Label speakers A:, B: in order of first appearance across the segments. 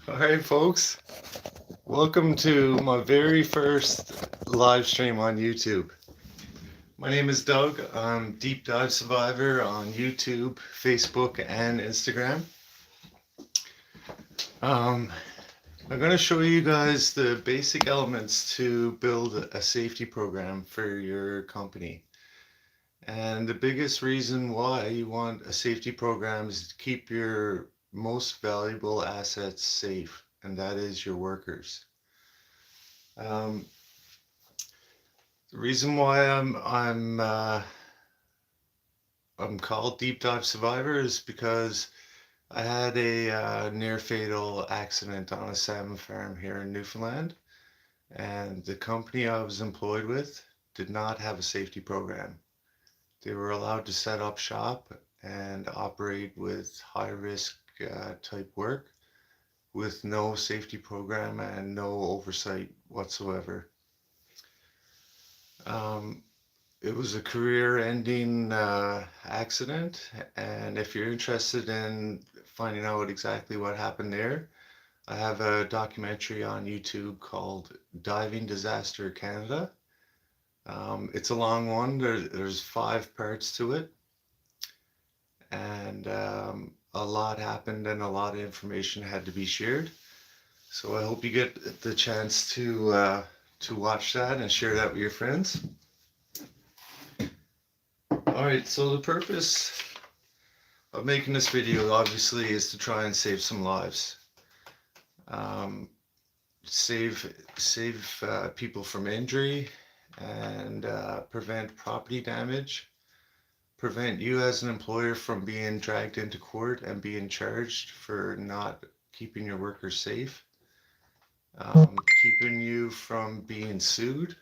A: All right, folks. Welcome to my very first live stream on YouTube. My name is Doug. I'm Deep Dive Survivor on YouTube, Facebook, and Instagram. Um, I'm going to show you guys the basic elements to build a safety program for your company. And the biggest reason why you want a safety program is to keep your most valuable assets safe, and that is your workers. Um, The reason why I'm called Deep Dive Survivor is because I had a near fatal accident on a salmon farm here in Newfoundland, and the company I was employed with did not have a safety program. They were allowed to set up shop and operate with high risk type work with no safety program and no oversight whatsoever. Um, It was a career-ending accident, and if you're interested in finding out exactly what happened there, I have a documentary on YouTube called Diving Disaster Canada. It's a long one. There's 5 parts to it, and a lot happened and a lot of information had to be shared. So I hope you get the chance to watch that and share that with your friends. All right, so the purpose of making this video obviously is to try and save some lives. Um, save people from injury and prevent property damage. Prevent you as an employer from being dragged into court and being charged for not keeping your workers safe. Keeping you from being sued.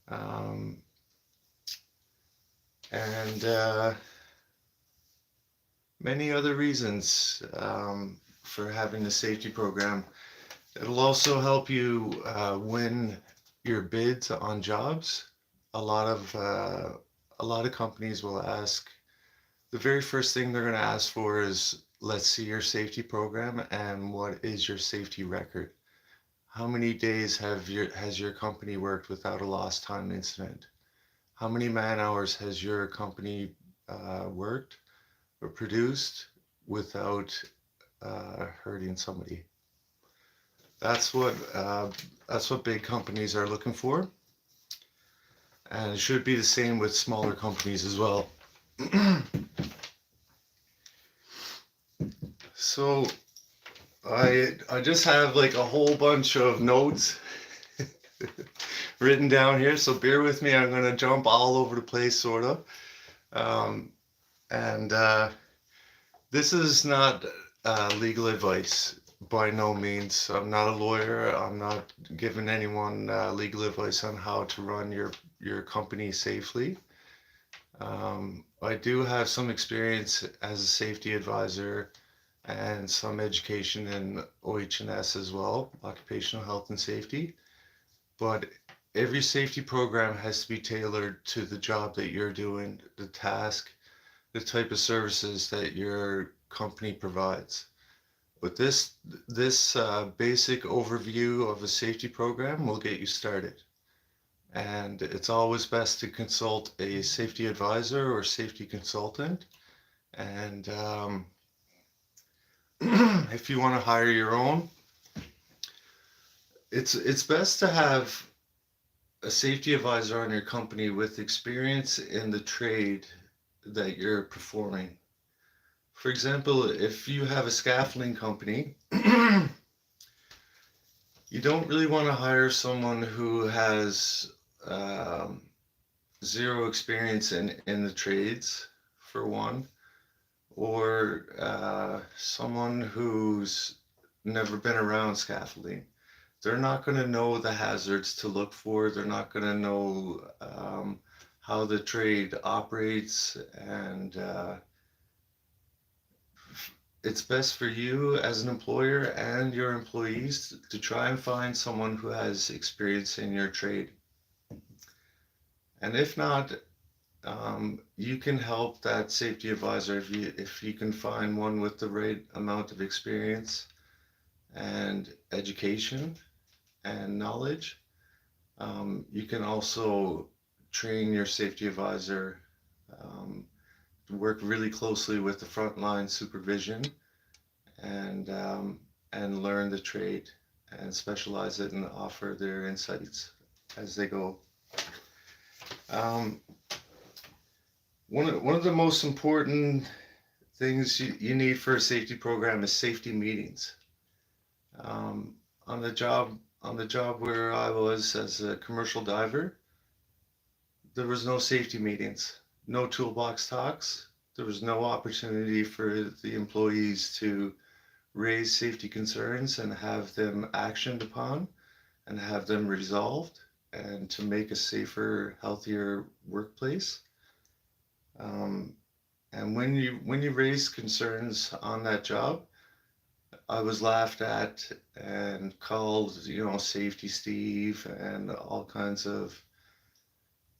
A: Um, and many other reasons for having a safety program. It'll also help you win your bids on jobs. A lot of uh, a lot of companies will ask, the very first thing they're going to ask for is, let's see your safety program and what is your safety record? How many days has your company worked without a lost time incident? How many man hours has your company worked or produced without hurting somebody? That's what big companies are looking for, and it should be the same with smaller companies as well. So I just have like a whole bunch of notes written down here, so bear with me. I'm gonna jump all over the place, sort of. Um, and This is not legal advice by no means. I'm not a lawyer. I'm not giving anyone legal advice on how to run your company safely. I do have some experience as a safety advisor and some education in OH&S as well, occupational health and safety. But every safety program has to be tailored to the job that you're doing, the task, the type of services that your company provides. But this basic overview of a safety program will get you started. And it's always best to consult a safety advisor or safety consultant. And if you want to hire your own, it's best to have a safety advisor on your company with experience in the trade that you're performing. For example, if you have a scaffolding company, you don't really want to hire someone who has um, zero experience in the trades, for one, or someone who's never been around scaffolding. They're not going to know the hazards to look for. They're not going to know how the trade operates, and it's best for you as an employer and your employees to try and find someone who has experience in your trade. And if not, you can help that safety advisor if you can find one with the right amount of experience. and education and knowledge. You can also train your safety advisor, um, work really closely with the frontline supervision, and learn the trade and specialize it and offer their insights as they go. Um, one of the most important things you need for a safety program is safety meetings. Um, on the job where I was as a commercial diver, there was no safety meetings, no toolbox talks. There was no opportunity for the employees to raise safety concerns and have them actioned upon and have them resolved and to make a safer, healthier workplace. Um, and when you raise concerns on that job, I was laughed at and called, Safety Steve and all kinds of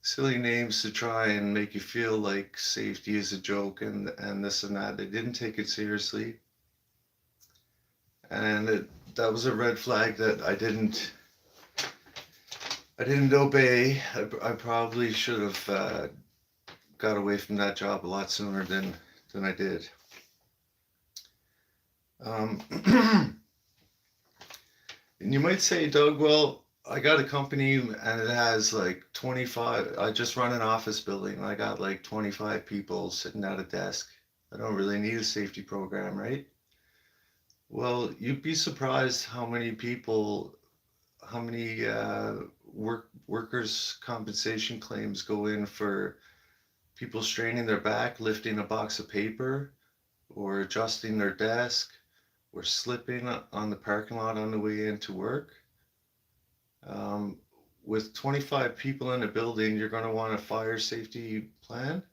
A: silly names to try and make you feel like safety is a joke and this and that. They didn't take it seriously, and that was a red flag that I didn't obey. I probably should have got away from that job a lot sooner than I did. Um, and you might say, Doug, well, I got a company and it has like 25. I just run an office building. I got like 25 people sitting at a desk. I don't really need a safety program, right? Well, you'd be surprised how many workers' compensation claims go in for people straining their back, lifting a box of paper, or adjusting their desk, or slipping on the parking lot on the way into work. Um, with 25 people in a building, you're going to want a fire safety plan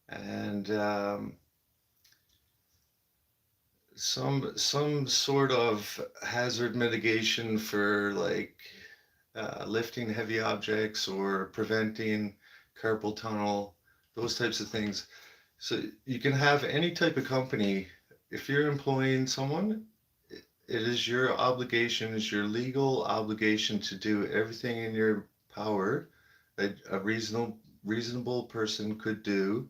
A: and some sort of hazard mitigation for like lifting heavy objects or preventing carpal tunnel, those types of things. So you can have any type of company. If you're employing someone, it is your obligation, is your legal obligation to do everything in your power that a reasonable person could do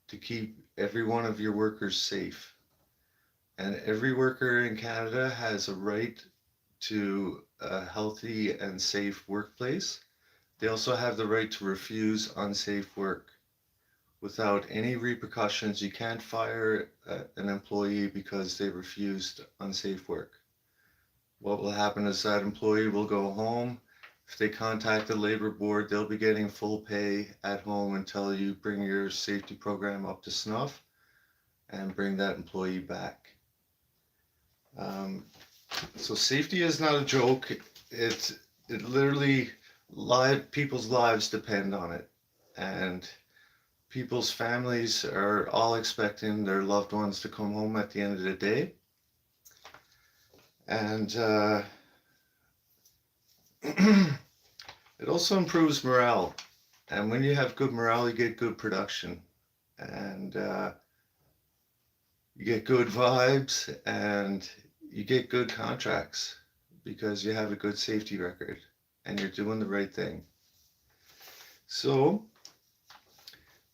A: to keep every one of your workers safe. And every worker in Canada has a right to a healthy and safe workplace. They also have the right to refuse unsafe work without any repercussions. You can't fire an employee because they refused unsafe work. What will happen is that employee will go home. If they contact the labor board, they'll be getting full pay at home until you bring your safety program up to snuff and bring that employee back. Um, so safety is not a joke. It literally people's lives depend on it, and people's families are all expecting their loved ones to come home at the end of the day. And it also improves morale. And when you have good morale, you get good production. And you get good vibes and you get good contracts because you have a good safety record and you're doing the right thing. So,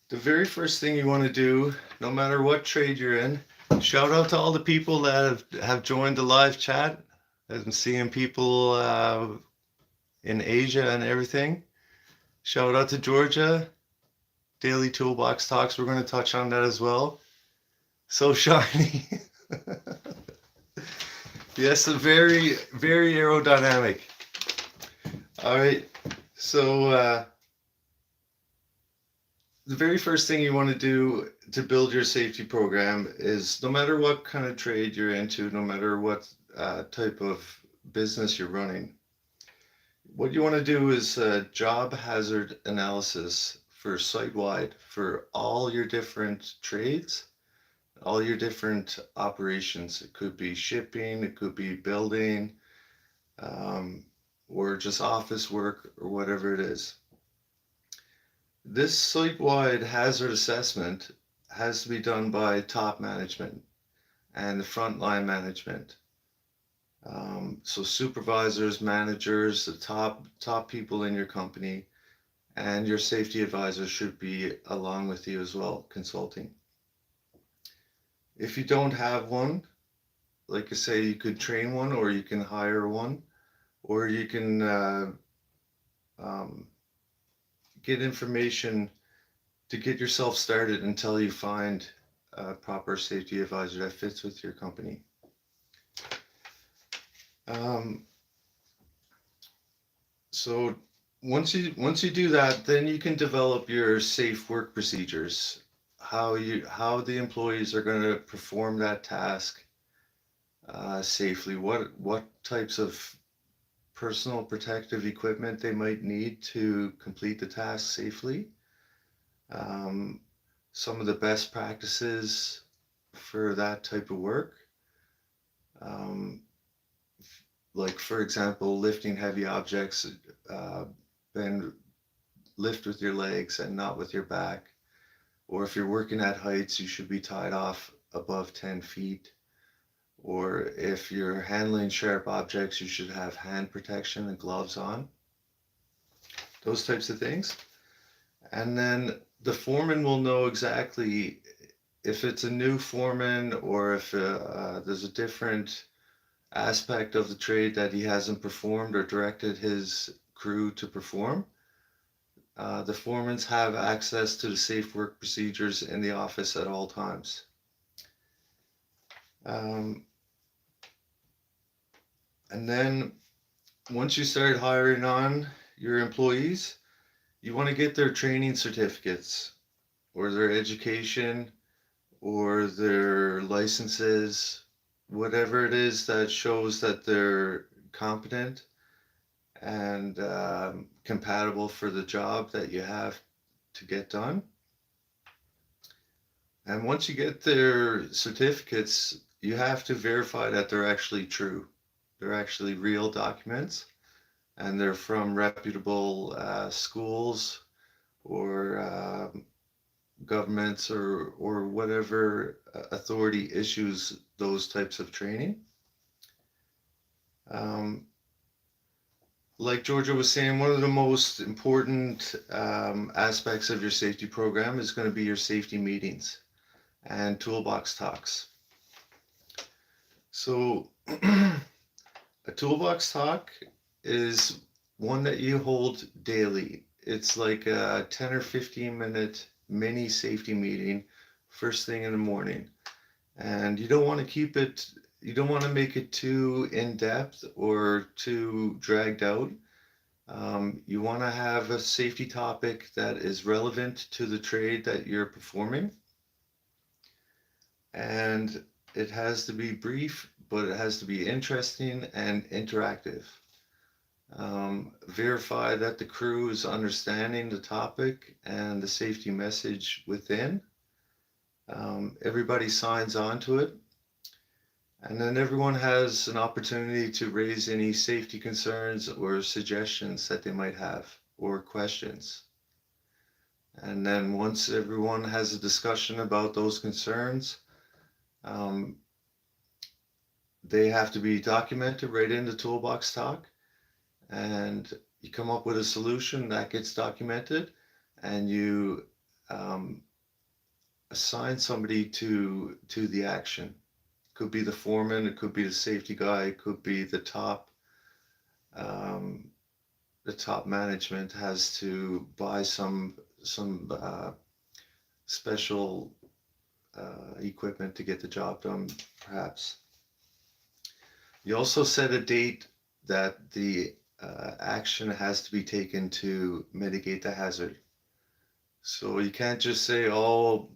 A: the very first thing you want to do, no matter what trade you're in, shout out to all the people that have joined the live chat. I'm seeing people in Asia and everything. Shout out to Georgia. Daily Toolbox Talks, we're going to touch on that as well. So shiny. Yes, very, very aerodynamic. All right, so the very first thing you want to do to build your safety program is, no matter what kind of trade you're into, no matter what type of business you're running, what you want to do is job hazard analysis for site-wide for all your different trades, all your different operations. It could be shipping, it could be building, or just office work or whatever it is. This site-wide hazard assessment has to be done by top management and the frontline management. So supervisors, managers, the top people in your company, and your safety advisor should be along with you as well, consulting. If you don't have one, like I say, you could train one, or you can hire one, or you can um, get information to get yourself started until you find a proper safety advisor that fits with your company. Um, so once you do that, then you can develop your safe work procedures. How the employees are going to perform that task safely. What types of personal protective equipment they might need to complete the task safely. Um, some of the best practices for that type of work. Um, like for example, lifting heavy objects, uh, bend, lift with your legs and not with your back. Or if you're working at heights, you should be tied off above 10 feet. Or if you're handling sharp objects, you should have hand protection and gloves on. Those types of things. And then the foreman will know exactly if it's a new foreman or if there's a different aspect of the trade that he hasn't performed or directed his crew to perform. The foremans have access to the safe work procedures in the office at all times. Um, and then once you start hiring on your employees, you want to get their training certificates or their education or their licenses, whatever it is that shows that they're competent and compatible for the job that you have to get done. And once you get their certificates, you have to verify that they're actually true. They're actually real documents and they're from reputable schools or governments or whatever authority issues those types of training. Um, like Georgia was saying, one of the most important aspects of your safety program is going to be your safety meetings and toolbox talks. So a toolbox talk is one that you hold daily. It's like a 10 or 15-minute mini safety meeting first thing in the morning. And you don't want to keep it, you don't want to make it too in-depth or too dragged out. You want to have a safety topic that is relevant to the trade that you're performing. And it has to be brief, but it has to be interesting and interactive. Verify that the crew is understanding the topic and the safety message within. Everybody signs on to it. And then everyone has an opportunity to raise any safety concerns or suggestions that they might have or questions. And then once everyone has a discussion about those concerns, um, they have to be documented right in the toolbox talk. And you come up with a solution that gets documented and you um, assign somebody to the action. Could be the foreman, it could be the safety guy, it could be um, the top management has to buy some special equipment to get the job done, perhaps. You also set a date that the action has to be taken to mitigate the hazard. So you can't just say, "Oh,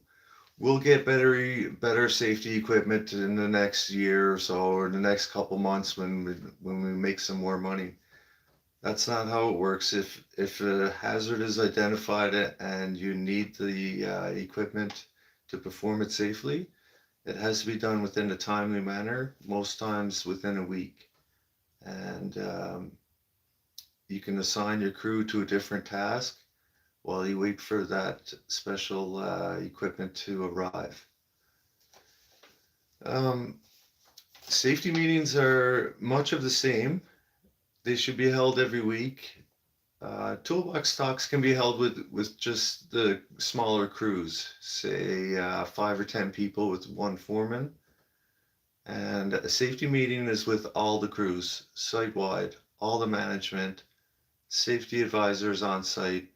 A: we'll get better safety equipment in the next year or so, or the next couple months when we make some more money." That's not how it works. If a hazard is identified and you need the equipment to perform it safely, it has to be done within a timely manner, most times within a week. And you can assign your crew to a different task while you wait for that special equipment to arrive. Um, Safety meetings are much of the same. They should be held every week. Toolbox talks can be held with just the smaller crews, say 5 or 10 people with one foreman. And a safety meeting is with all the crews, site wide, all the management, safety advisors on site.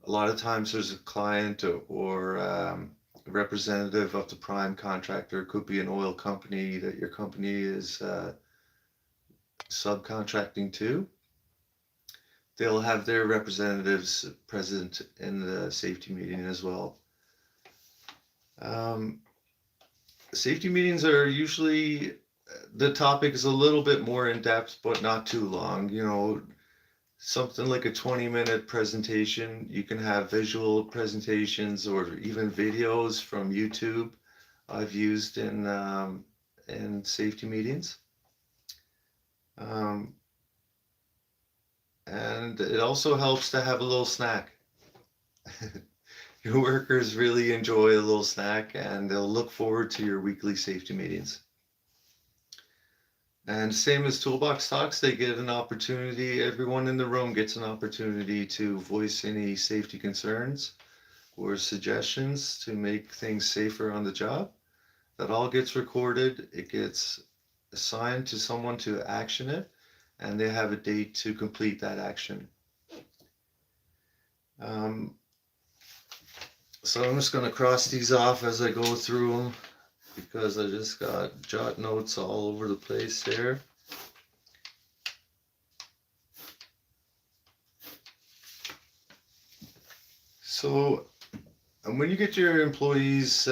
A: A lot of times there's a client or a representative of the prime contractor. It could be an oil company that your company is subcontracting to. They'll have their representatives present in the safety meeting as well. Um, Safety meetings are usually the topic is a little bit more in depth, but not too long. Something like a 20-minute presentation. You can have visual presentations or even videos from YouTube I've used in safety meetings. Um, and it also helps to have a little snack. Your workers really enjoy a little snack and they'll look forward to your weekly safety meetings. And same as Toolbox Talks, they get an opportunity, everyone in the room gets an opportunity to voice any safety concerns or suggestions to make things safer on the job. That all gets recorded, it gets assigned to someone to action it, and they have a date to complete that action. Um, so I'm just going to cross these off as I go through them because I just got jot notes all over the place there. So when you get your employees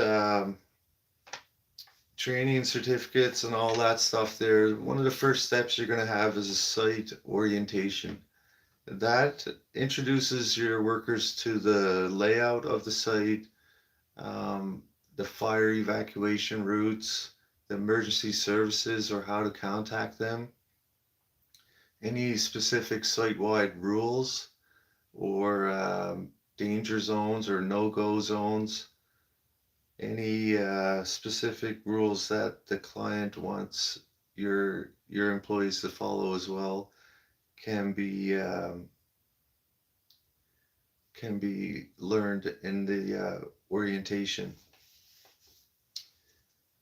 A: training certificates and all that stuff there, one of the first steps you're going to have is a site orientation. That introduces your workers to the layout of the site, the fire evacuation routes, the emergency services or how to contact them, any specific site-wide rules or danger zones or no-go zones, any specific rules that the client wants your employees to follow as well can be learned in the orientation.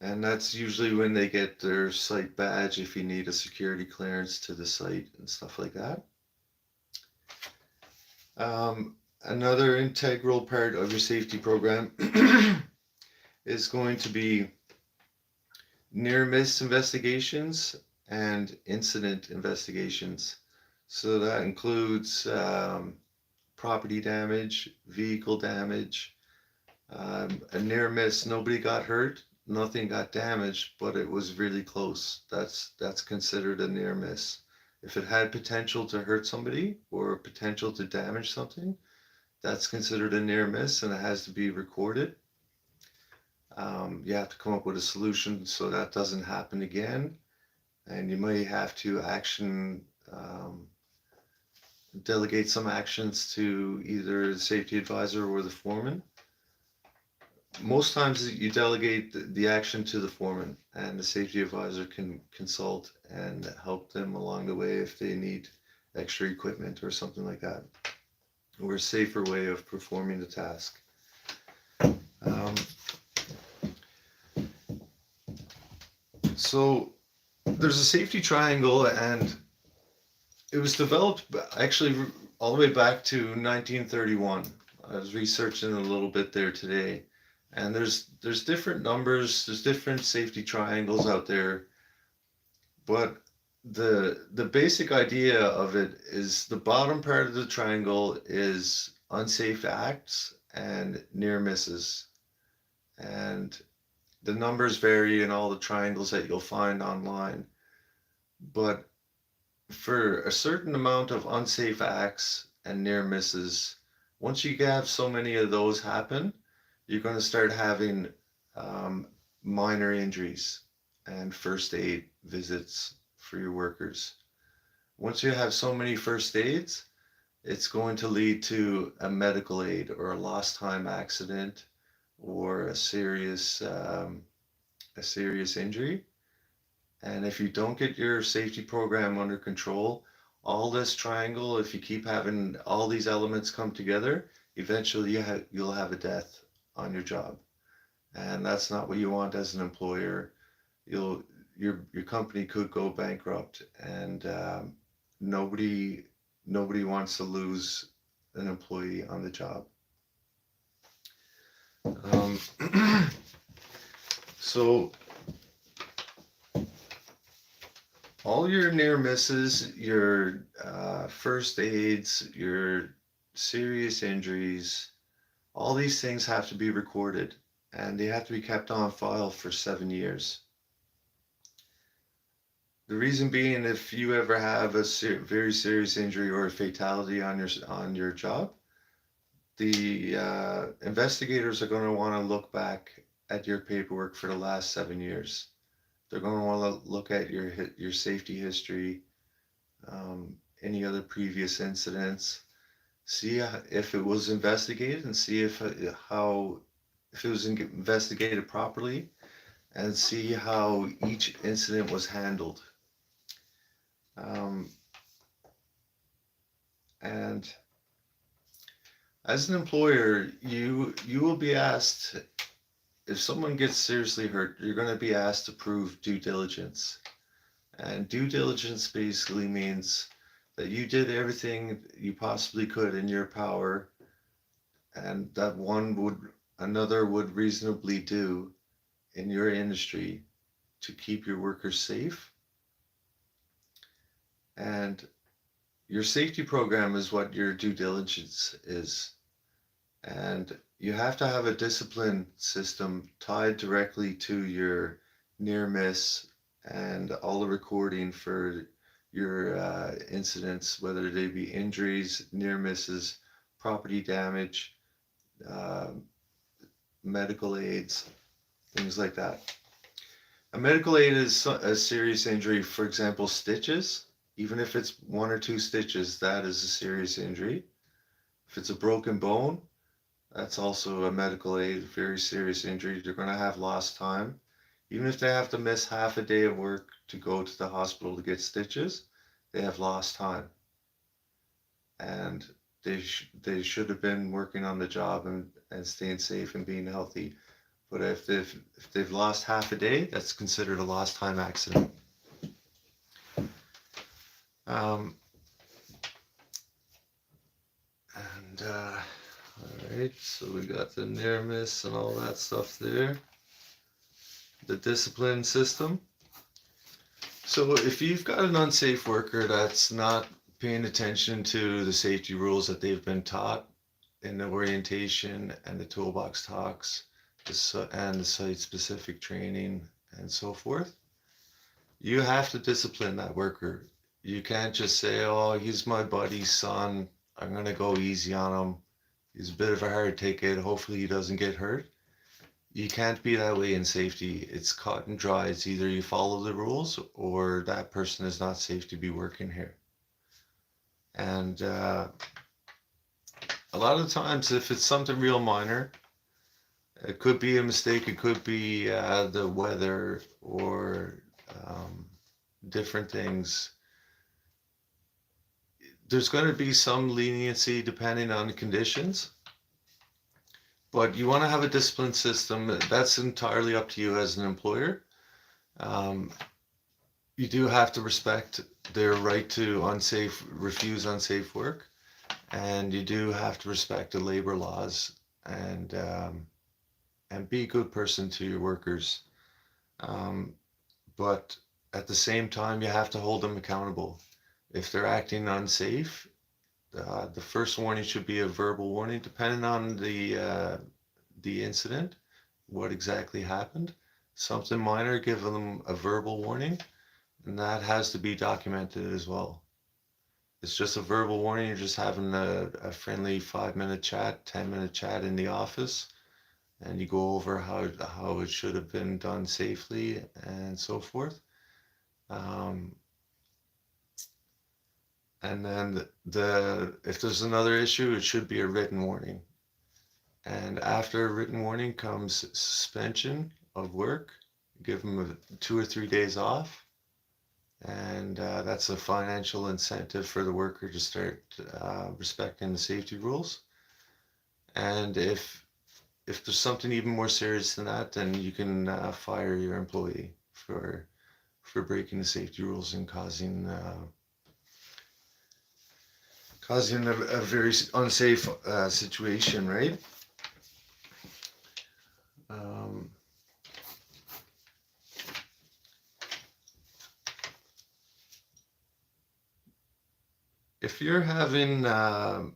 A: And that's usually when they get their site badge if you need a security clearance to the site and stuff like that. Another integral part of your safety program is going to be near miss investigations and incident investigations. So that includes property damage, vehicle damage, a near miss. Nobody got hurt, nothing got damaged, but it was really close. That's considered a near miss. If it had potential to hurt somebody or potential to damage something, that's considered a near miss and it has to be recorded. You have to come up with a solution so that doesn't happen again. And you may have to delegate some actions to either the safety advisor or the foreman. Most times you delegate the action to the foreman and the safety advisor can consult and help them along the way if they need extra equipment or something like that, or a safer way of performing the task. So there's a safety triangle and it was developed actually all the way back to 1931. I was researching a little bit there today, and there's different numbers, there's different safety triangles out there, but the basic idea of it is the bottom part of the triangle is unsafe acts and near misses, and the numbers vary in all the triangles that you'll find online, but for a certain amount of unsafe acts and near misses, once you have so many of those happen, you're going to start having um, minor injuries and first aid visits for your workers. Once you have so many first aids, it's going to lead to a medical aid or a lost time accident or a serious injury. And if you don't get your safety program under control, all this triangle, if you keep having all these elements come together, eventually you'll have a death on your job. And that's not what you want as an employer. You'll your company could go bankrupt, and nobody nobody wants to lose an employee on the job. Um, so all your near misses, your first aids, your serious injuries, all these things have to be recorded, and they have to be kept on file for 7 years. The reason being, if you ever have a very serious injury or a fatality on your job, the investigators are going to want to look back at your paperwork for the last 7 years. They're going to want to look at your safety history, any other previous incidents, see if it was investigated, and see if it was investigated properly, and see how each incident was handled. Um, and as an employer, you will be asked, if someone gets seriously hurt, you're going to be asked to prove due diligence. And due diligence basically means that you did everything you possibly could in your power, and that another would reasonably do in your industry to keep your workers safe. And your safety program is what your due diligence is. And you have to have a discipline system tied directly to your near miss and all the recording for your incidents, whether they be injuries, near misses, property damage, uh, medical aids, things like that. A medical aid is a serious injury, for example, stitches. Even if it's one or two stitches, that is a serious injury. If it's a broken bone, that's also a medical aid, very serious injury. They're going to have lost time. Even if they have to miss half a day of work to go to the hospital to get stitches, they have lost time. And they should have been working on the job and staying safe and being healthy. But if they've lost half a day, that's considered a lost time accident. Um, and all right, so we got the near miss and all that stuff there. The discipline system. So if you've got an unsafe worker that's not paying attention to the safety rules that they've been taught in the orientation and the toolbox talks, and the site-specific training and so forth, you have to discipline that worker. You can't just say, oh, he's my buddy's son, I'm going to go easy on him. He's a bit of a hard ticket. Hopefully he doesn't get hurt. You can't be that way in safety. It's cut and dry. It's either you follow the rules or that person is not safe to be working here. And a lot of times, if it's something real minor, it could be a mistake. It could be the weather or different things. There's going to be some leniency depending on the conditions. But you want to have a discipline system. That's entirely up to you as an employer. You do have to respect their right to refuse unsafe work, and you do have to respect the labor laws and be a good person to your workers. But at the same time, you have to hold them accountable. If they're acting unsafe, the first warning should be a verbal warning, depending on the incident, what exactly happened. Something minor, give them a verbal warning, and that has to be documented as well. It's just a verbal warning. You're just having a friendly 5-minute chat, 10-minute chat in the office, and you go over how it should have been done safely and so forth. And then if there's another issue, it should be a written warning. And after a written warning comes suspension of work. Give them 2 or 3 days off, and that's a financial incentive for the worker to start respecting the safety rules. And if there's something even more serious than that, then you can fire your employee for breaking the safety rules and causing a very unsafe situation, right? Um, if you're having like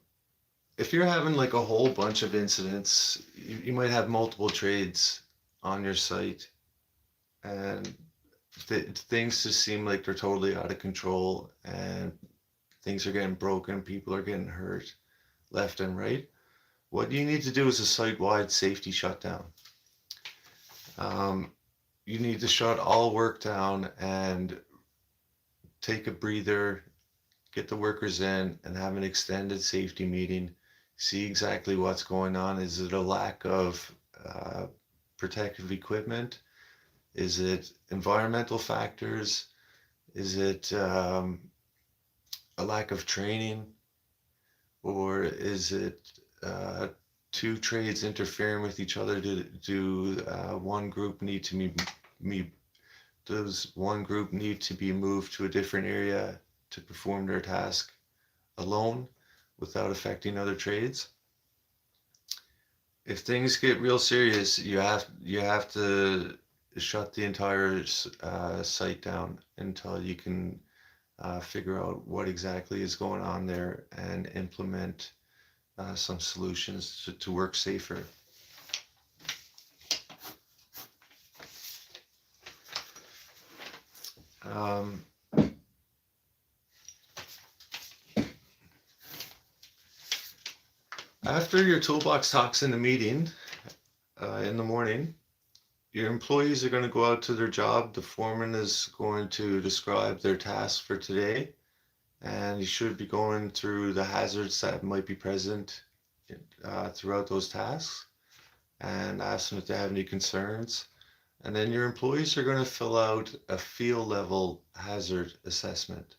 A: a whole bunch of incidents, you might have multiple trades on your site, and things just seem like they're totally out of control, and things are getting broken, people are getting hurt left and right. What you need to do is a site-wide safety shutdown. You need to shut all work down and take a breather, get the workers in, and have an extended safety meeting. See exactly what's going on. Is it a lack of protective equipment? Is it environmental factors? Is it a lack of training? Or is it two trades interfering with each other? Do one group need to does one group need to be moved to a different area to perform their task alone without affecting other trades? If things get real serious, you have to shut the entire site down until you can figure out what exactly is going on there and implement some solutions to work safer. After your toolbox talks in the meeting in the morning, your employees are going to go out to their job. The foreman is going to describe their tasks for today, and you should be going through the hazards that might be present throughout those tasks and ask them if they have any concerns. And then your employees are going to fill out a field level hazard assessment.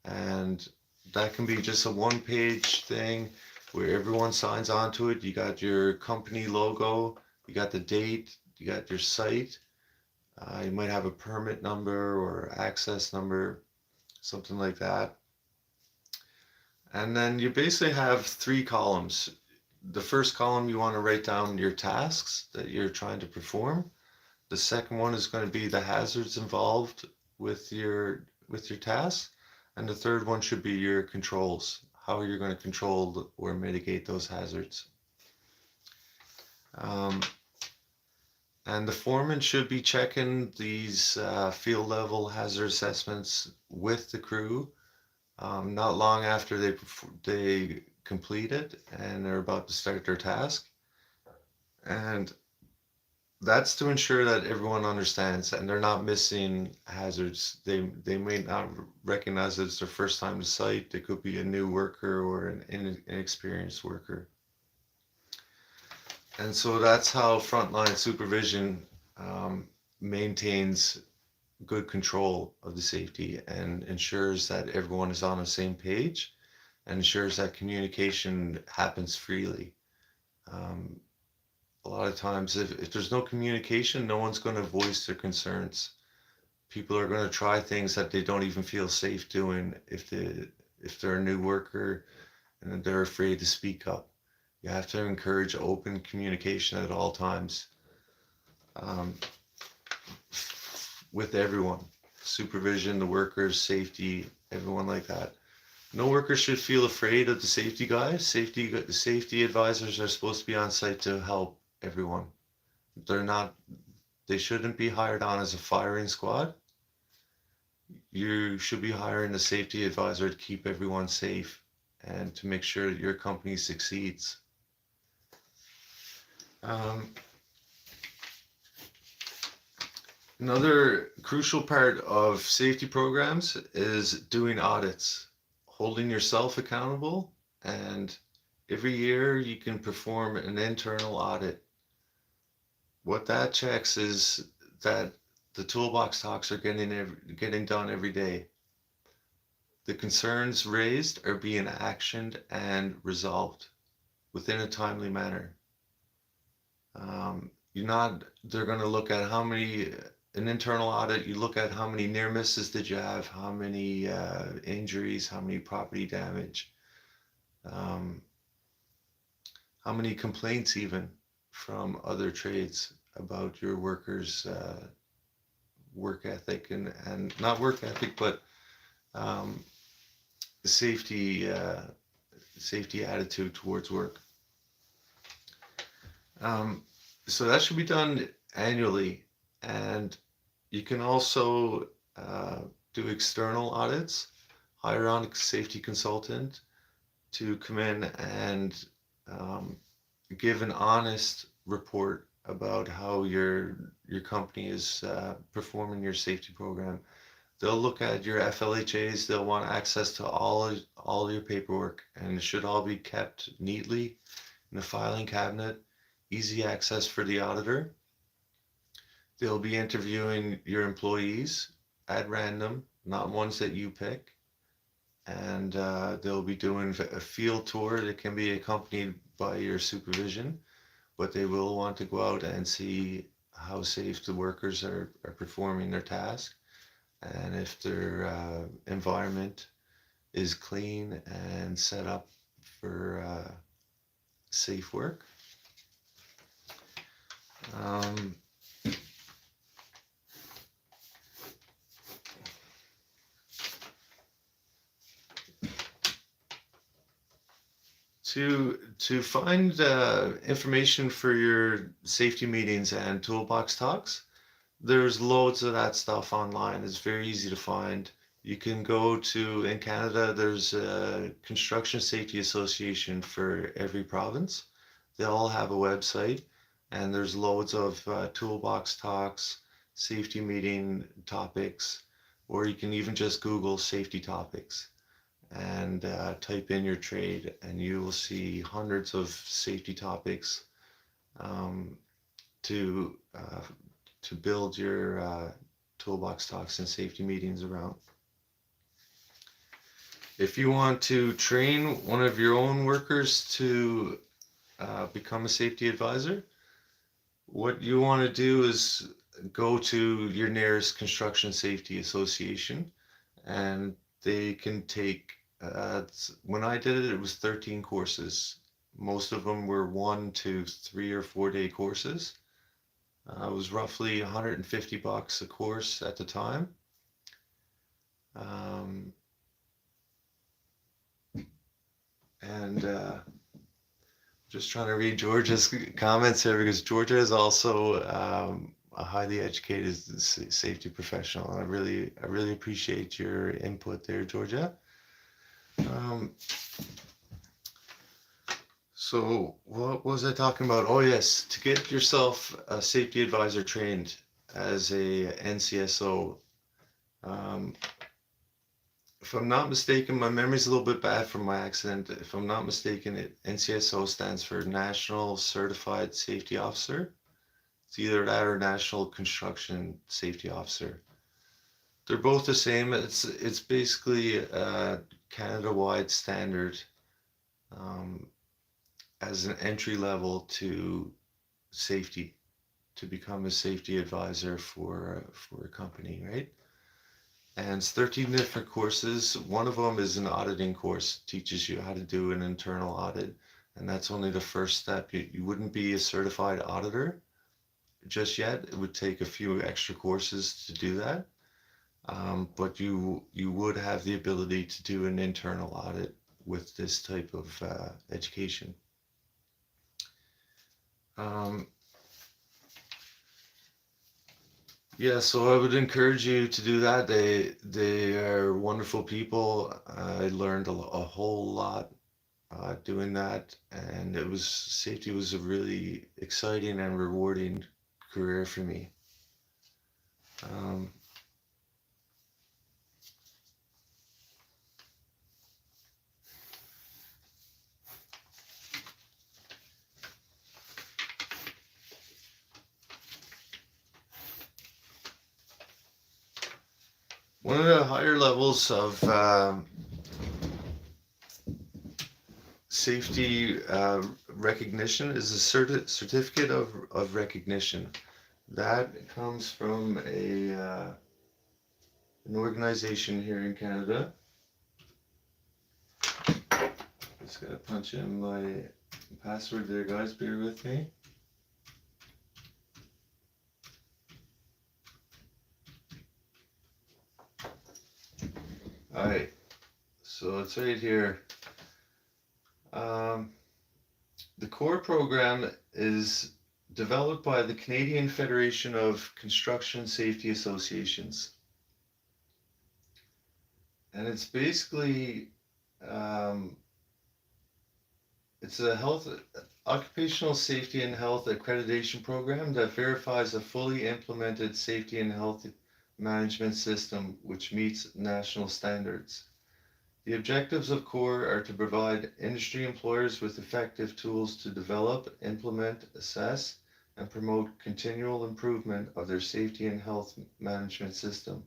A: And that can be just a one-page thing where everyone signs on to it. You got your company logo, you got the date, you got your site. You might have a permit number or access number, something like that. And then you basically have three columns. The first column, you want to write down your tasks that you're trying to perform. The second one is going to be the hazards involved with your tasks. And the third one should be your controls, how you're going to control or mitigate those hazards. And the foreman should be checking these field level hazard assessments with the crew not long after they complete it and they're about to start their task. And that's to ensure that everyone understands and they're not missing hazards. They may not recognize it's their first time to site. It could be a new worker or an inexperienced worker. And so that's how frontline supervision maintains good control of the safety and ensures that everyone is on the same page and ensures that communication happens freely. A lot of times, if there's no communication, no one's going to voice their concerns. People are going to try things that they don't even feel safe doing if they're a new worker and they're afraid to speak up. You have to encourage open communication at all times with everyone. Supervision, the workers, safety, everyone like that. No worker should feel afraid of the safety guys. Safety advisors are supposed to be on site to help everyone. They shouldn't be hired on as a firing squad. You should be hiring a safety advisor to keep everyone safe and to make sure that your company succeeds. Another crucial part of safety programs is doing audits, holding yourself accountable, and every year you can perform an internal audit. What that checks is that the toolbox talks are getting done every day. the concerns raised are being actioned and resolved within a timely manner. They're going to look at an internal audit, you look at how many near misses did you have, how many injuries, how many property damage, um, how many complaints even from other trades about your workers' work ethic and not work ethic, but um, safety safety attitude towards work. So that should be done annually, and you can also do external audits, hire on a safety consultant to come in and give an honest report about how your company is performing your safety program. They'll look at your FLHAs. They'll want access to all your paperwork, and it should all be kept neatly in a filing cabinet, easy access for the auditor. They'll be interviewing your employees at random, not ones that you pick, and they'll be doing a field tour that can be accompanied by your supervision, but they will want to go out and see how safe the workers are performing their task, and if their environment is clean and set up for safe work. Um, to find information for your safety meetings and toolbox talks, there's loads of that stuff online. It's very easy to find. You can go to, in Canada, there's a Construction Safety Association for every province. They all have a website, and there's loads of toolbox talks, safety meeting topics, or you can even just Google safety topics and type in your trade, and you will see hundreds of safety topics um, to build your toolbox talks and safety meetings around. If you want to train one of your own workers to become a safety advisor, what you want to do is go to your nearest construction safety association, and they can take when I did it, it was 13 courses. Most of them were 1 to 3 or 4 day courses. It was roughly $150 a course at the time. And just trying to read Georgia's comments here, because Georgia is also a highly educated safety professional. I really appreciate your input there, Georgia. So what was I talking about? Oh yes, to get yourself a safety advisor trained as a NCSO. If I'm not mistaken, my memory's a little bit bad from my accident. If I'm not mistaken, NCSO stands for National Certified Safety Officer. It's either that or National Construction Safety Officer. They're both the same. It's basically a Canada-wide standard as an entry level to safety, to become a safety advisor for a company, right? And it's 13 different courses. One of them is an auditing course, teaches you how to do an internal audit. And that's only the first step. You wouldn't be a certified auditor just yet. It would take a few extra courses to do that. But you would have the ability to do an internal audit with this type of education. Yeah, so I would encourage you to do that. They are wonderful people. I learned a whole lot doing that, and safety was a really exciting and rewarding career for me. One of the higher levels of safety recognition is a certificate of recognition. That comes from an organization here in Canada. Just gotta punch in my password there, guys. Bear with me. Alright, so it's right here. The core program is developed by the Canadian Federation of Construction Safety Associations. And it's basically, it's a occupational safety and health accreditation program that verifies a fully implemented safety and health management system which meets national standards. The objectives of CORE are to provide industry employers with effective tools to develop, implement, assess, and promote continual improvement of their safety and health management system,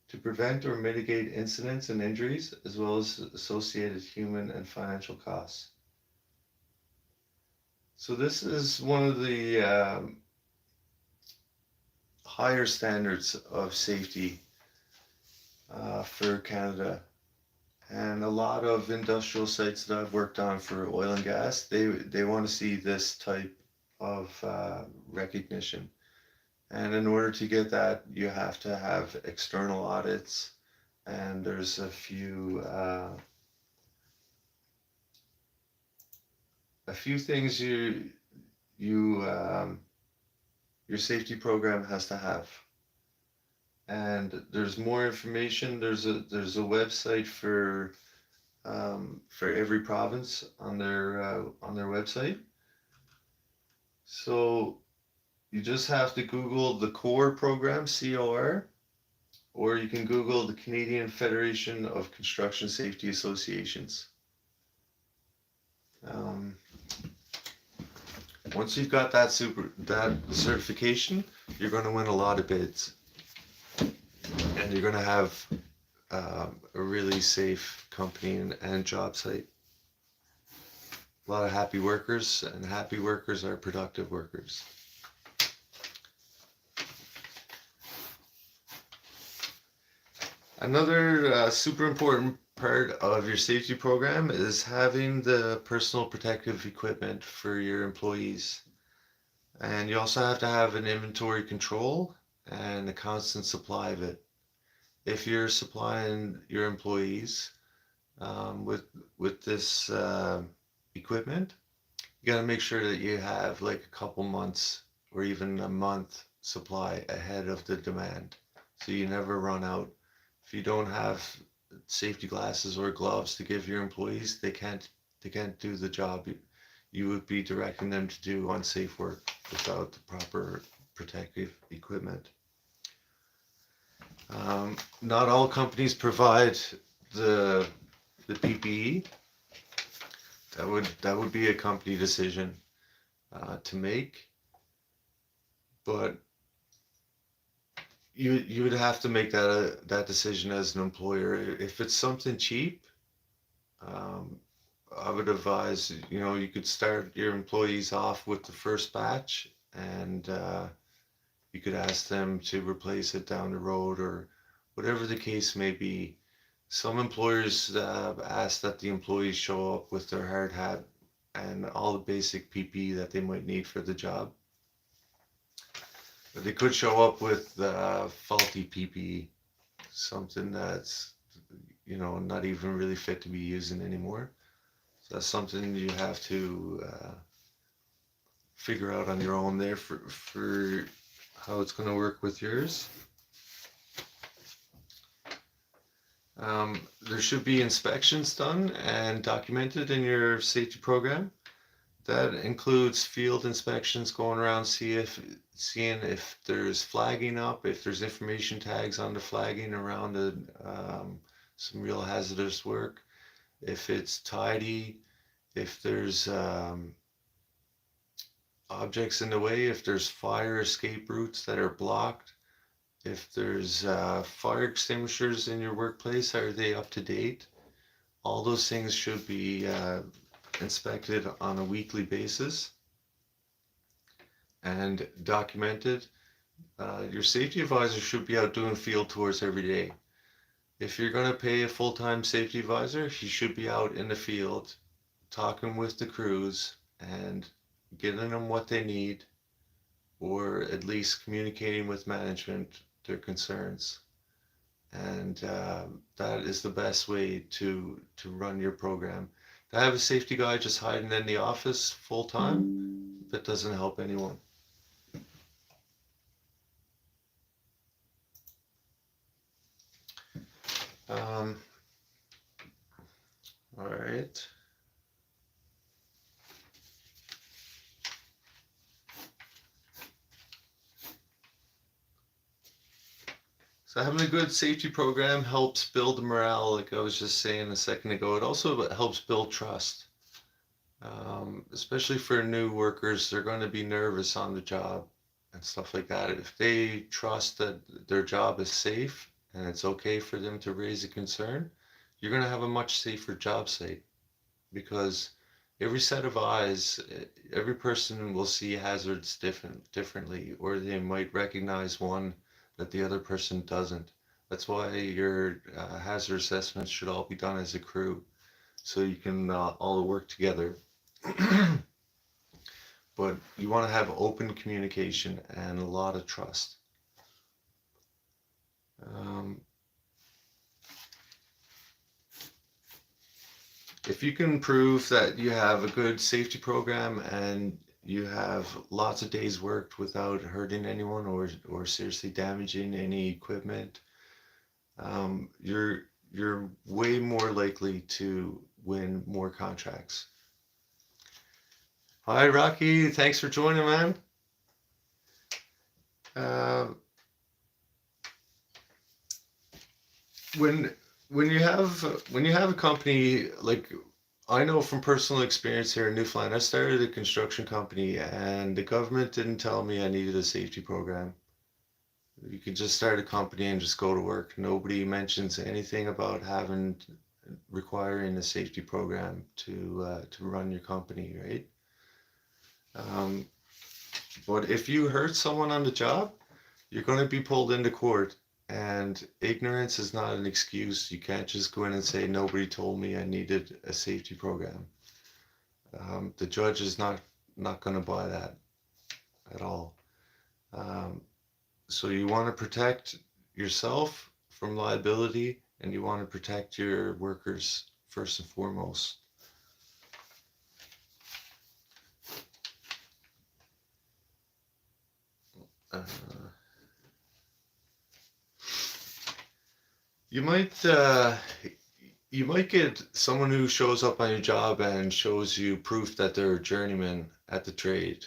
A: to prevent or mitigate incidents and injuries, as well as associated human and financial costs. So this is one of the higher standards of safety for Canada. And a lot of industrial sites that I've worked on for oil and gas, they want to see this type of recognition. And in order to get that, you have to have external audits, and there's a few things your safety program has to have. And there's more information. There's a website for every province on their website. So you just have to Google the CORE program, COR, or you can Google the Canadian Federation of Construction Safety Associations. Once you've got that certification, you're going to win a lot of bids. And you're going to have a really safe company and job site. A lot of happy workers, and happy workers are productive workers. Another super important part of your safety program is having the personal protective equipment for your employees. And you also have to have an inventory control and a constant supply of it. If you're supplying your employees with this equipment, you got to make sure that you have like a couple months or even a month supply ahead of the demand, so you never run out. If you don't have safety glasses or gloves to give your employees, they can't do the job you would be directing them to do unsafe work without the proper protective equipment. Not all companies provide the PPE. That would be a company decision to make, but you would have to make that decision as an employer. If it's something cheap, I would advise, you could start your employees off with the first batch, and you could ask them to replace it down the road, or whatever the case may be. Some employers ask that the employees show up with their hard hat and all the basic PPE that they might need for the job. But they could show up with faulty PPE, something that's not even really fit to be using anymore. So that's something you have to figure out on your own there for how it's going to work with yours. There should be inspections done and documented in your safety program. That includes field inspections, going around seeing if there's flagging up, if there's information tags on the flagging around some real hazardous work, if it's tidy, if there's objects in the way, if there's fire escape routes that are blocked, if there's fire extinguishers in your workplace, are they up to date? All those things should be inspected on a weekly basis and documented. Your safety advisor should be out doing field tours every day. If you're going to pay a full-time safety advisor, he should be out in the field talking with the crews and getting them what they need, or at least communicating with management their concerns. And that is the best way to run your program. To have a safety guy just hiding in the office full time, that doesn't help anyone. Um, all right. So having a good safety program helps build morale, like I was just saying a second ago. It also helps build trust. Especially for new workers, they're going to be nervous on the job and stuff like that. If they trust that their job is safe and it's okay for them to raise a concern, you're going to have a much safer job site, because every set of eyes, every person will see hazards differently, or they might recognize one that the other person doesn't. That's why your hazard assessments should all be done as a crew, so you can all work together. But you want to have open communication and a lot of trust. If you can prove that you have a good safety program and you have lots of days worked without hurting anyone or seriously damaging any equipment, you're way more likely to win more contracts. Hi, Rocky. Thanks for joining, man. When when you have a company, like I know from personal experience here in Newfoundland, I started a construction company and the government didn't tell me I needed a safety program. You could just start a company and just go to work. Nobody mentions anything about requiring a safety program to run your company, right? Um, but if you hurt someone on the job, you're going to be pulled into court. And ignorance is not an excuse. You can't just go in and say, nobody told me I needed a safety program. The judge is not going to buy that at all. So you want to protect yourself from liability, and you want to protect your workers first and foremost. Uh, you might get someone who shows up on your job and shows you proof that they're a journeyman at the trade,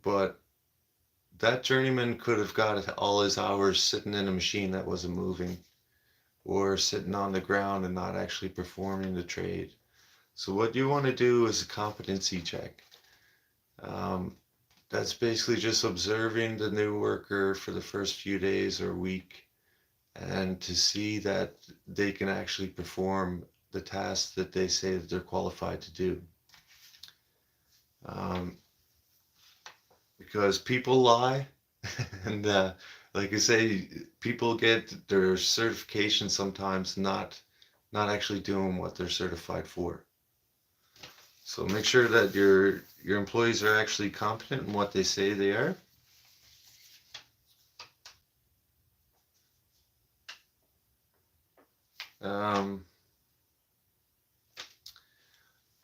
A: but that journeyman could have got all his hours sitting in a machine that wasn't moving, or sitting on the ground and not actually performing the trade. So what you want to do is a competency check. That's basically just observing the new worker for the first few days or week, and to see that they can actually perform the tasks that they say that they're qualified to do. Because people lie, and like I say, people get their certification sometimes not actually doing what they're certified for. So make sure that your employees are actually competent in what they say they are.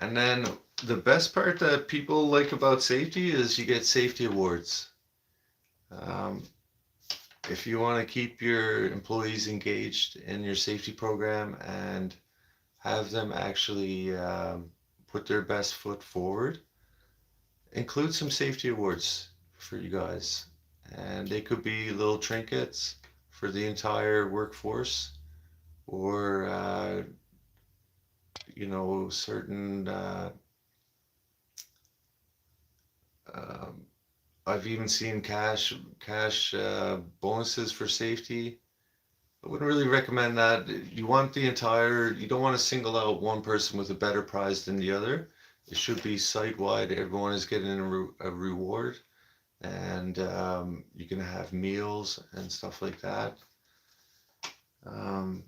A: And then the best part that people like about safety is you get safety awards. If you want to keep your employees engaged in your safety program and have them actually put their best foot forward, include some safety awards for you guys. And they could be little trinkets for the entire workforce, or certain I've even seen cash bonuses for safety. I wouldn't really recommend that. You don't want to single out one person with a better prize than the other. it should be site-wide. Everyone is getting a reward, and you can have meals and stuff like that. Um,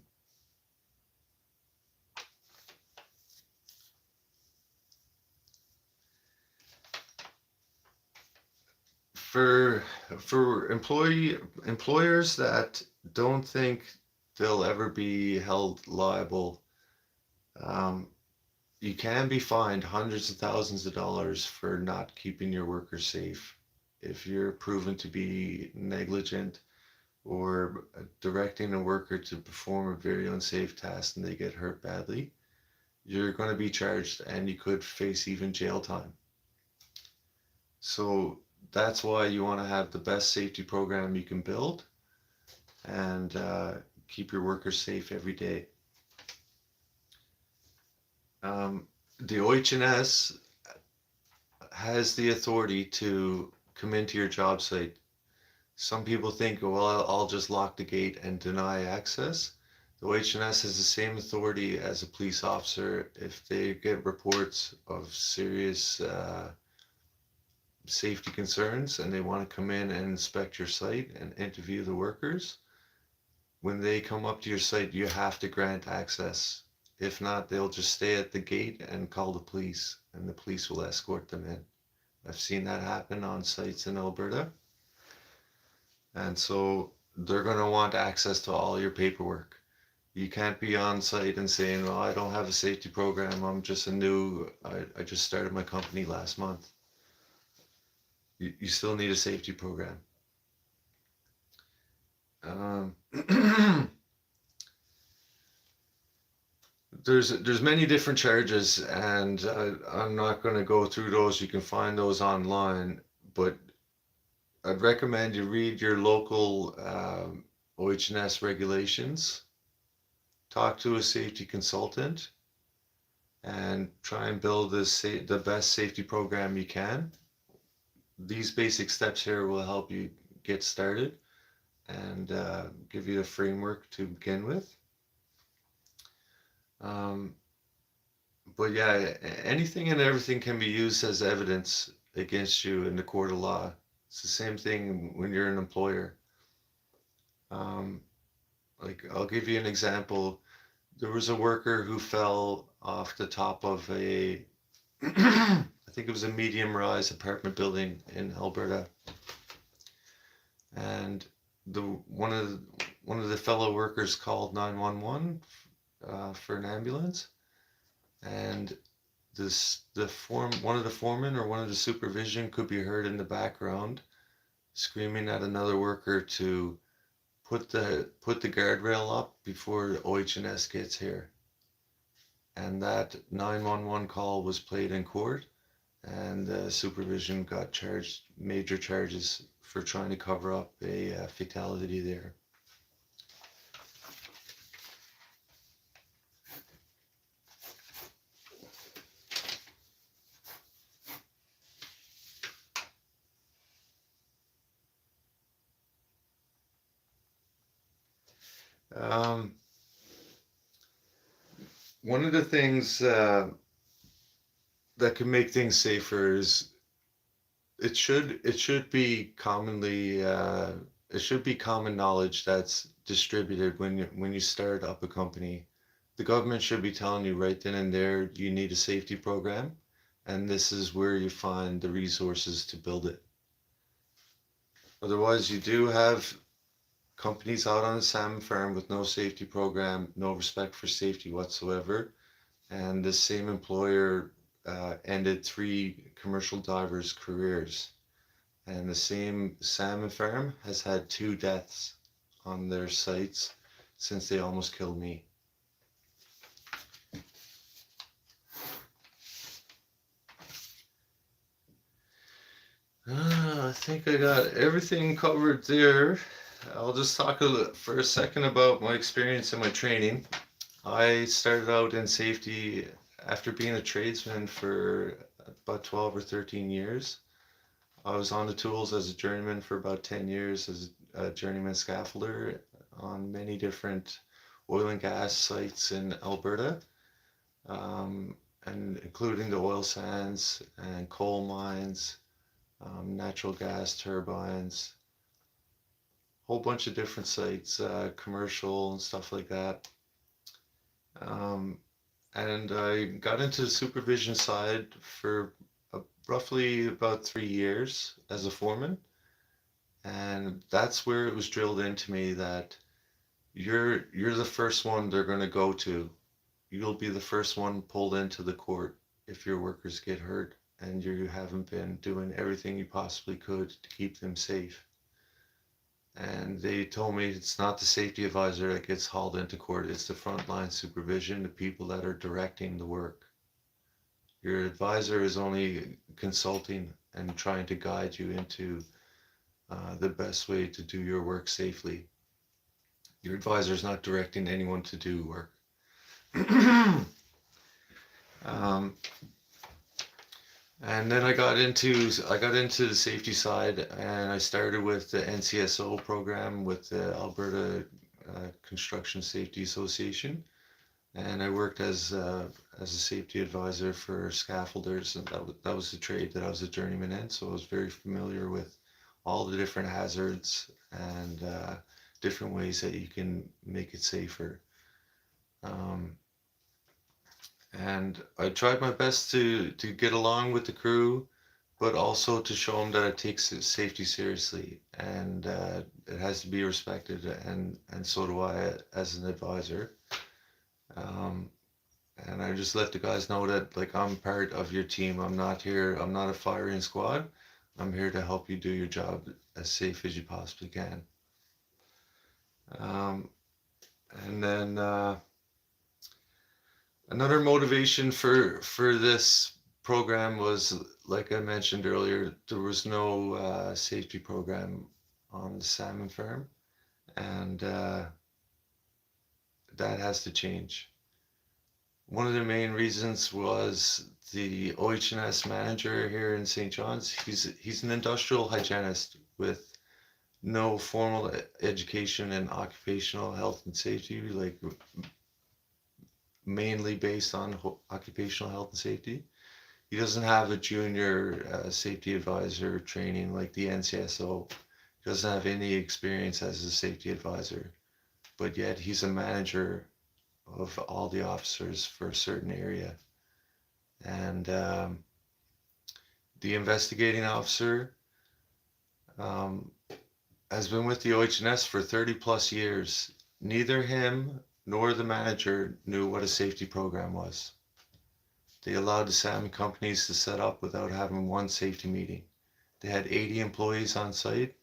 A: for employers that don't think they'll ever be held liable, um, you can be fined hundreds of thousands of dollars for not keeping your workers safe. If you're proven to be negligent or directing a worker to perform a very unsafe task and they get hurt badly, you're going to be charged and you could face even jail time. So that's why you want to have the best safety program you can build and keep your workers safe every day. The OH&S has the authority to come into your job site. Some people think, well, I'll just lock the gate and deny access. The OH&S has the same authority as a police officer if they get reports of serious safety concerns and they want to come in and inspect your site and interview the workers. When they come up to your site, you have to grant access. If not, they'll just stay at the gate and call the police, and the police will escort them in. I've seen that happen on sites in Alberta. And so they're going to want access to all your paperwork. You can't be on site and saying, well, I don't have a safety program. I'm just I just started my company last month. You still need a safety program. There's many different charges, and I'm not going to go through those. You can find those online, but I'd recommend you read your local OH&S regulations, talk to a safety consultant, and try and build the best safety program you can. These basic steps here will help you get started and give you a framework to begin with. But yeah, anything and everything can be used as evidence against you in the court of law. It's the same thing when you're an employer. Like, I'll give you an example. There was a worker who fell off the top of I think it was a medium rise apartment building in Alberta. And one of the fellow workers called 911 for an ambulance. And one of the foremen or one of the supervision could be heard in the background screaming at another worker to put the guardrail up before OH&S gets here. And that 911 call was played in court, and the supervision got charged major charges for trying to cover up a fatality there. One of the things that can make things safer is it should be common knowledge that's distributed when you start up a company. The government should be telling you right then and there you need a safety program, and this is where you find the resources to build it. Otherwise, you do have companies out on a salmon farm with no safety program, no respect for safety whatsoever, and this same employer ended 3 commercial divers' careers. And the same salmon farm has had 2 deaths on their sites since they almost killed me. I think I got everything covered there. I'll just talk for a second about my experience and my training. I started out in safety after being a tradesman for about 12 or 13 years. I was on the tools as a journeyman for about 10 years as a journeyman scaffolder on many different oil and gas sites in Alberta. and including the oil sands and coal mines, natural gas turbines, whole bunch of different sites, commercial and stuff like that. Um, and I got into the supervision side for roughly about 3 years as a foreman. And that's where it was drilled into me that you're the first one they're going to go to. You'll be the first one pulled into the court if your workers get hurt and you haven't been doing everything you possibly could to keep them safe. And they told me it's not the safety advisor that gets hauled into court, it's the frontline supervision, the people that are directing the work. Your advisor is only consulting and trying to guide you into the best way to do your work safely. Your advisor is not directing anyone to do work. um, and then I got into the safety side, and I started with the NCSO program with the Alberta Construction Safety Association, and I worked as a safety advisor for scaffolders, and that was the trade that I was a journeyman in. So I was very familiar with all the different hazards and different ways that you can make it safer. Um, and I tried my best to get along with the crew, but also to show them that it takes safety seriously, and it has to be respected, and so do I as an advisor. Um, and I just let the guys know that like I'm part of your team. I'm not here. I'm not a firing squad. I'm here to help you do your job as safe as you possibly can. Um, and then another motivation for this program was, like I mentioned earlier, there was no safety program on the salmon farm, and that has to change. One of the main reasons was the OH&S manager here in St. John's. He's an industrial hygienist with no formal education in occupational health and safety, like mainly based on occupational health and safety. He doesn't have a junior safety advisor training like the NCSO. He doesn't have any experience as a safety advisor, but yet he's a manager of all the officers for a certain area. And the investigating officer um, has been with the OH&S for 30 plus years. Neither him nor the manager knew what a safety program was. They allowed the salmon companies to set up without having one safety meeting. They had 80 employees on site,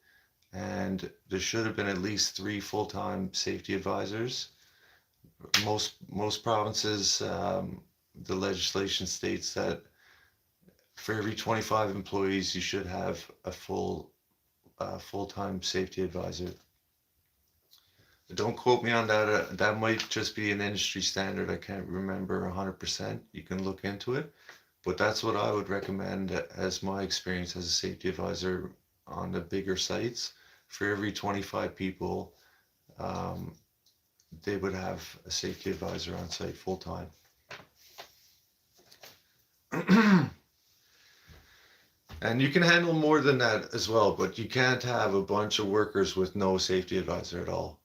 A: and there should have been at least 3 full-time safety advisors. Most provinces, the legislation states that for every 25 employees, you should have a full-time safety advisor. Don't quote me on that. That might just be an industry standard. I can't remember 100%. You can look into it. But that's what I would recommend as my experience as a safety advisor on the bigger sites. For every 25 people, um, they would have a safety advisor on site full time. And you can handle more than that as well, but you can't have a bunch of workers with no safety advisor at all.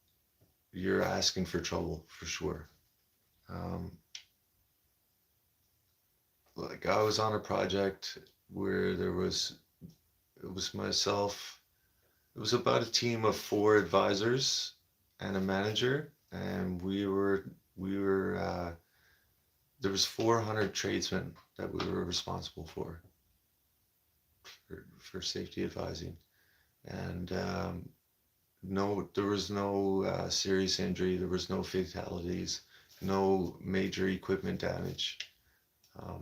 A: You're asking for trouble for sure. Like I was on a project where it was myself. It was about a team of 4 advisors and a manager, and there was 400 tradesmen that we were responsible for safety advising, and no, there was no serious injury, there was no fatalities, no major equipment damage. A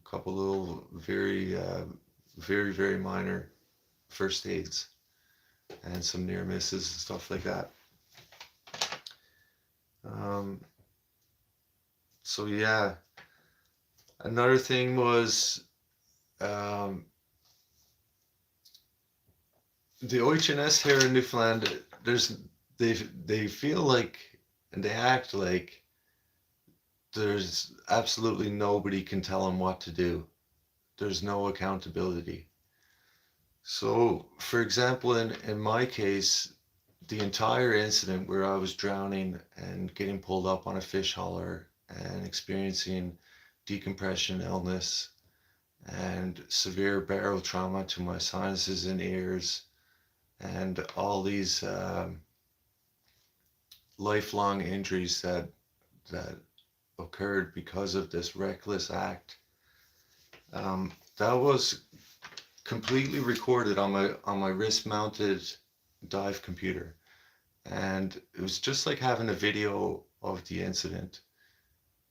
A: couple little very minor first aids and some near misses and stuff like that. So yeah, another thing was the OH&S here in Newfoundland. They feel like and they act like there's absolutely nobody can tell them what to do. There's no accountability. So, for example, in my case, the entire incident where I was drowning and getting pulled up on a fish hauler and experiencing decompression illness and severe barotrauma to my sinuses and ears and all these lifelong injuries that occurred because of this reckless act. That was completely recorded on my wrist mounted dive computer, and it was just like having a video of the incident.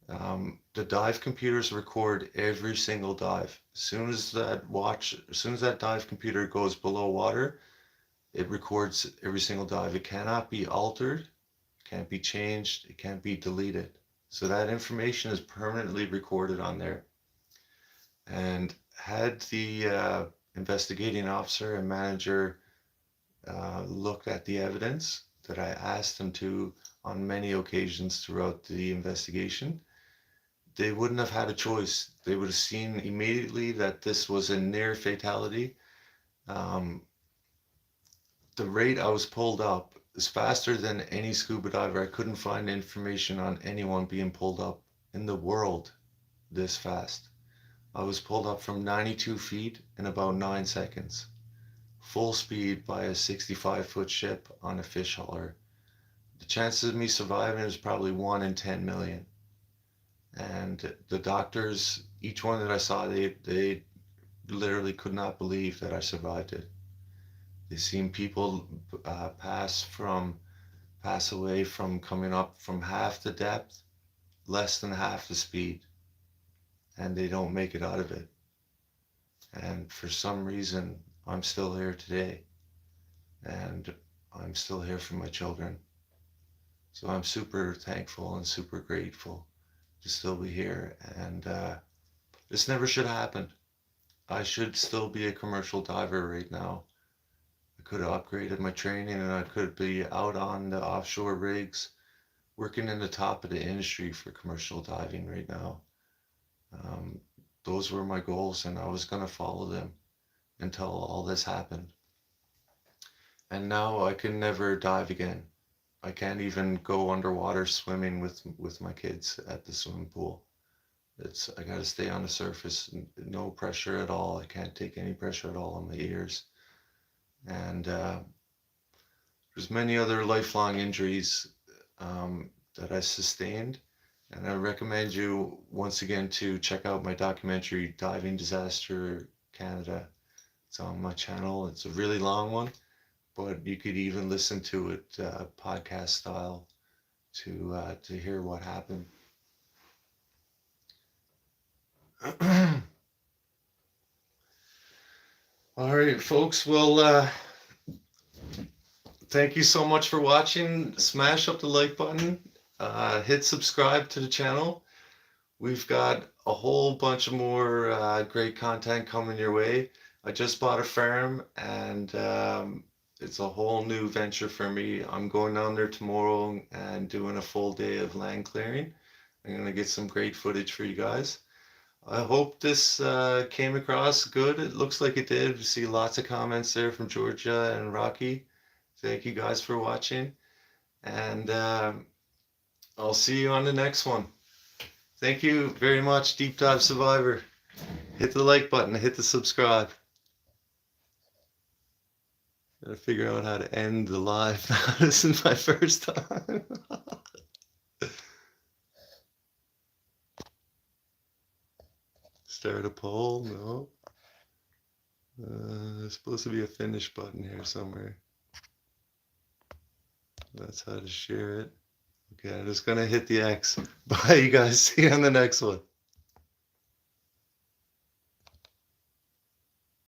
A: The dive computers record every single dive. As soon as that dive computer goes below water, it records every single dive. It cannot be altered, it can't be changed, it can't be deleted. So that information is permanently recorded on there. And had the investigating officer and manager looked at the evidence that I asked them to on many occasions throughout the investigation, they wouldn't have had a choice. They would have seen immediately that this was a near fatality. Um, the rate I was pulled up is faster than any scuba diver. I couldn't find information on anyone being pulled up in the world this fast. I was pulled up from 92 feet in about 9 seconds, full speed by a 65-foot ship on a fish hauler. The chances of me surviving is probably 1 in 10 million. And the doctors, each one that I saw, they literally could not believe that I survived it. They seen people pass away from coming up from half the depth, less than half the speed, and they don't make it out of it. And for some reason, I'm still here today, and I'm still here for my children. So I'm super thankful and super grateful to still be here. And this never should have happened. I should still be a commercial diver right now. I could have upgraded my training and I could be out on the offshore rigs, working in the top of the industry for commercial diving right now. Those were my goals, and I was going to follow them until all this happened. And now I can never dive again. I can't even go underwater swimming with my kids at the swimming pool. I got to stay on the surface, no pressure at all. I can't take any pressure at all on my ears. And there's many other lifelong injuries that I sustained. And I recommend you once again to check out my documentary, Diving Disaster Canada. It's on my channel. It's a really long one, but you could even listen to it podcast style to hear what happened. All right, folks. Well, thank you so much for watching. Smash up the like button. Hit subscribe to the channel. We've got a whole bunch of more great content coming your way. I just bought a farm, and it's a whole new venture for me. I'm going down there tomorrow and doing a full day of land clearing. I'm going to get some great footage for you guys. I hope this came across good. It looks like it did. We see lots of comments there from Georgia and Rocky. Thank you guys for watching. And I'll see you on the next one. Thank you very much, Deep Dive Survivor. Hit the like button, hit the subscribe. Gotta figure out how to end the live. This is my first time. Start a poll? No. There's supposed to be a finish button here somewhere. That's how to share it. Okay, I'm just gonna hit the X. Bye, you guys. See you on the next one.